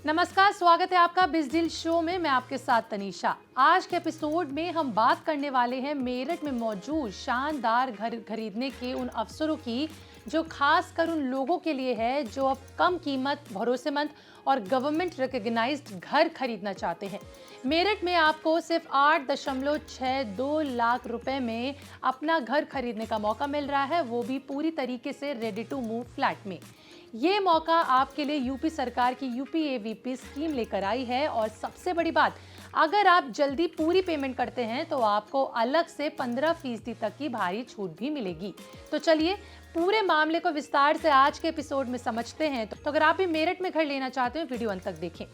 नमस्कार, स्वागत है आपका बिज डील शो में। मैं आपके साथ तनीषा। आज के एपिसोड में हम बात करने वाले हैं मेरठ में मौजूद शानदार घर खरीदने के उन अवसरों की जो खास कर उन लोगों के लिए है जो अब कम कीमत, भरोसेमंद और गवर्नमेंट रिकॉग्नाइज्ड घर खरीदना चाहते हैं। मेरठ में आपको सिर्फ 8.62 लाख रुपए में अपना घर खरीदने का मौका मिल रहा है, वो भी पूरी तरीके से रेडी टू मूव फ्लैट में। ये मौका आपके लिए यूपी सरकार की यूपीएवीपी स्कीम लेकर आई है और सबसे बड़ी बात, अगर आप जल्दी पूरी पेमेंट करते हैं तो आपको अलग से 15% तक की भारी छूट भी मिलेगी। तो चलिए पूरे मामले को विस्तार से आज के एपिसोड में समझते हैं। तो अगर आप भी मेरठ में घर लेना चाहते हो, वीडियो अंत तक देखें।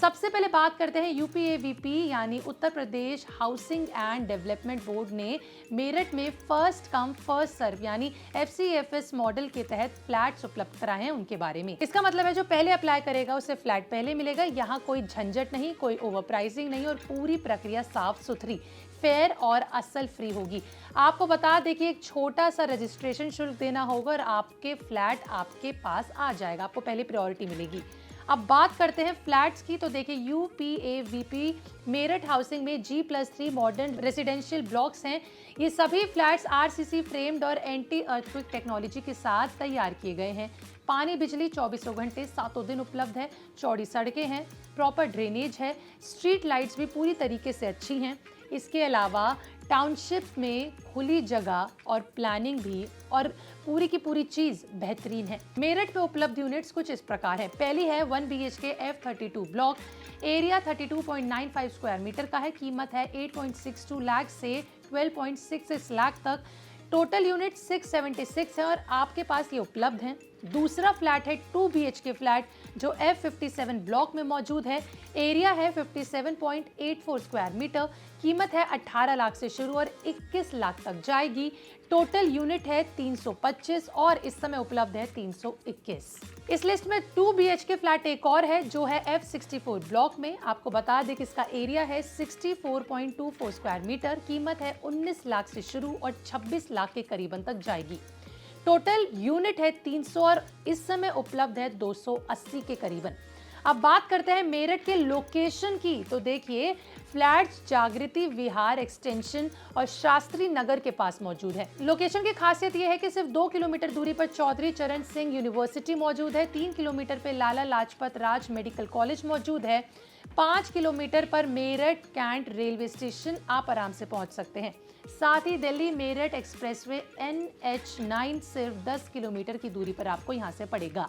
सबसे पहले बात करते हैं यूपीएवीपी यानी Uttar Pradesh housing and development board ने मेरठ में फर्स्ट कम फर्स्ट सर्व यानी FCFS मॉडल के तहत फ्लैट्स उपलब्ध कराए हैं उनके बारे में। इसका मतलब है जो पहले अप्लाई करेगा उसे फ्लैट पहले मिलेगा। यहाँ कोई झंझट नहीं, कोई ओवर प्राइसिंग नहीं और पूरी प्रक्रिया साफ सुथरी, फेयर और असल फ्री होगी। आपको बता दें कि एक छोटा सा रजिस्ट्रेशन शुल्क देना होगा और आपके फ्लैट आपके पास आ जाएगा, आपको पहले प्रायोरिटी मिलेगी। अब बात करते हैं फ्लैट्स की। तो देखिए यूपीएवीपी मेरठ हाउसिंग में G+3 मॉडर्न रेसिडेंशियल ब्लॉक्स हैं। ये सभी फ्लैट्स RCC फ्रेम्ड और एंटी अर्थक्वेक टेक्नोलॉजी के साथ तैयार किए गए हैं। पानी बिजली 24 घंटे 7 दिन उपलब्ध है, चौड़ी सड़कें हैं, प्रॉपर ड्रेनेज है, स्ट्रीट लाइट्स भी पूरी तरीके से अच्छी हैं। इसके अलावा टाउनशिप में खुली जगह और प्लानिंग भी और पूरी की पूरी चीज बेहतरीन है। मेरठ में उपलब्ध यूनिट्स कुछ इस प्रकार है। पहली है 1 BHK F32 ब्लॉक, एरिया 32.95 स्क्वायर मीटर का है, कीमत है 8.62 लाख से 12.66 लाख तक। टोटल यूनिट 676 है और आपके पास ये उपलब्ध हैं। दूसरा फ्लैट है 2 BHK फ्लैट जो F57 ब्लॉक में मौजूद है, एरिया है 57.84 स्क्वायर मीटर, कीमत है 18 लाख से शुरू और 21 लाख तक जाएगी। टोटल यूनिट है 325 और इस समय उपलब्ध है 321। इस लिस्ट में 2 BHK फ्लैट एक और है जो है F64 ब्लॉक में। आपको बता दें कि इसका एरिया है 64.24 स्क्वायर मीटर, कीमत है 19 लाख से शुरू और 26 लाख के करीबन तक जाएगी। टोटल यूनिट है 300 और इस समय उपलब्ध है 280 के करीबन। अब बात करते हैं मेरठ के लोकेशन की। तो देखिए फ्लैट्स जागृति विहार एक्सटेंशन और शास्त्री नगर के पास मौजूद है। लोकेशन की खासियत यह है कि सिर्फ 2 किलोमीटर दूरी पर चौधरी चरण सिंह यूनिवर्सिटी मौजूद है, 3 किलोमीटर पर लाला लाजपत राज मेडिकल कॉलेज मौजूद है, 5 किलोमीटर पर मेरठ कैंट रेलवे स्टेशन आप आराम से पहुंच सकते हैं। साथ ही दिल्ली मेरठ एक्सप्रेसवे NH9 सिर्फ 10 किलोमीटर की दूरी पर आपको यहां से पड़ेगा,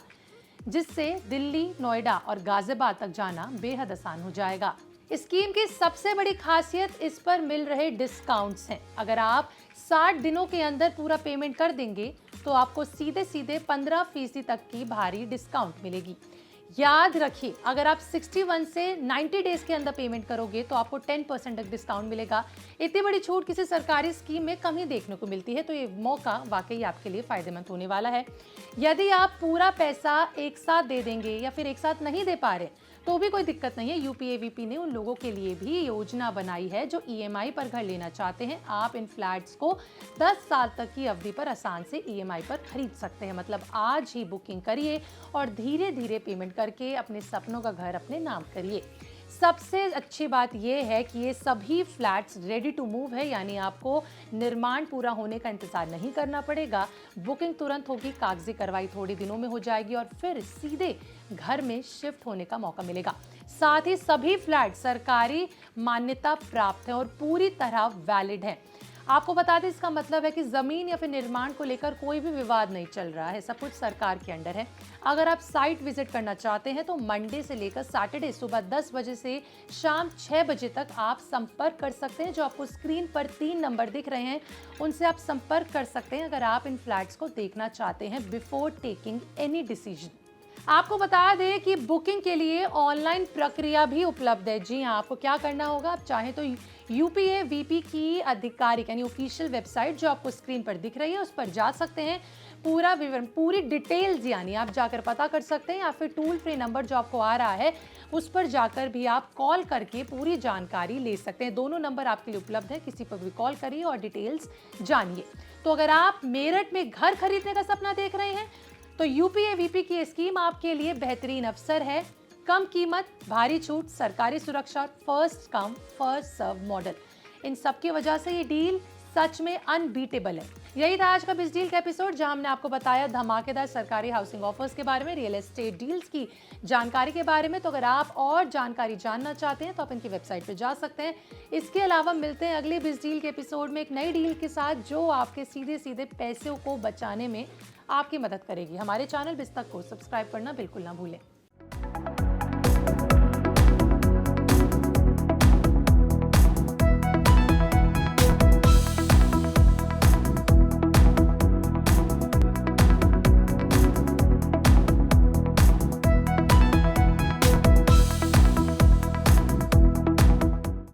जिससे दिल्ली, नोएडा और गाजियाबाद तक जाना बेहद आसान हो जाएगा। स्कीम की सबसे बड़ी खासियत इस पर मिल रहे डिस्काउंट्स हैं। अगर आप 60 दिनों के अंदर पूरा पेमेंट कर देंगे तो आपको सीधे सीधे 15% तक की भारी डिस्काउंट मिलेगी। याद रखिए, अगर आप 61 से 90 डेज के अंदर पेमेंट करोगे तो आपको 10% तक डिस्काउंट मिलेगा। इतनी बड़ी छूट किसी सरकारी स्कीम में कम ही देखने को मिलती है, तो ये मौका वाकई आपके लिए फायदेमंद होने वाला है। यदि आप पूरा पैसा एक साथ दे देंगे या फिर एक साथ नहीं दे पा रहे तो भी कोई दिक्कत नहीं है। यूपीएवीपी ने उन लोगों के लिए भी योजना बनाई है जो EMI पर घर लेना चाहते हैं। आप इन फ्लैट्स को 10 साल तक की अवधि पर आसान से EMI पर खरीद सकते हैं। मतलब आज ही बुकिंग करिए और धीरे धीरे पेमेंट करके अपने सपनों का घर अपने नाम करिए। सबसे अच्छी बात यह है कि ये सभी फ्लैट्स रेडी टू मूव है, यानी आपको निर्माण पूरा होने का इंतजार नहीं करना पड़ेगा। बुकिंग तुरंत होगी, कागजी कार्रवाई थोड़े दिनों में हो जाएगी और फिर सीधे घर में शिफ्ट होने का मौका मिलेगा। साथ ही सभी फ्लैट सरकारी मान्यता प्राप्त हैं और पूरी तरह वैलिड हैं। आपको बता दें, इसका मतलब है कि जमीन या फिर निर्माण को लेकर कोई भी विवाद नहीं चल रहा है, सब कुछ सरकार के अंडर है। अगर आप साइट विजिट करना चाहते हैं तो मंडे से लेकर सैटरडे सुबह 10 बजे से शाम 6 बजे तक आप संपर्क कर सकते हैं। जो आपको स्क्रीन पर 3 नंबर दिख रहे हैं उनसे आप संपर्क कर सकते हैं अगर आप इन फ्लैट्स को देखना चाहते हैं बिफोर टेकिंग एनी डिसीजन। आपको बता दें कि बुकिंग के लिए ऑनलाइन प्रक्रिया भी उपलब्ध है। जी हाँ, आपको क्या करना होगा, आप चाहें तो यूपीएवीपी की आधिकारिक यानी ऑफिशियल वेबसाइट जो आपको स्क्रीन पर दिख रही है उस पर जा सकते हैं। पूरा विवरण, पूरी डिटेल्स यानी आप जाकर पता कर सकते हैं या फिर टोल फ्री नंबर जो आपको आ रहा है उस पर जाकर भी आप कॉल करके पूरी जानकारी ले सकते हैं। दोनों नंबर आपके लिए उपलब्ध है, किसी पर भी कॉल करिए और डिटेल्स जानिए। तो अगर आप मेरठ में घर खरीदने का सपना देख रहे हैं तो यूपीएवीपी की स्कीम आपके लिए बेहतरीन अवसर है। कम कीमत, भारी छूट, सरकारी सुरक्षा और first come first serve model, इन सब की वजह से ये डील सच में अनबीटेबल है। यही था आज का बिज डील का एपिसोड, जहां हमने आपको बताया धमाकेदार सरकारी हाउसिंग ऑफर्स के बारे में, रियल एस्टेट डील्स की जानकारी के बारे में। तो अगर आप और जानकारी जानना चाहते हैं तो आप इनकी वेबसाइट पर जा सकते हैं। इसके अलावा मिलते हैं अगले बिज डील के एपिसोड में एक नई डील के साथ, जो आपके सीधे सीधे पैसों को बचाने में आपकी मदद करेगी। हमारे चैनल बिज तक को सब्सक्राइब करना बिल्कुल ना भूलें।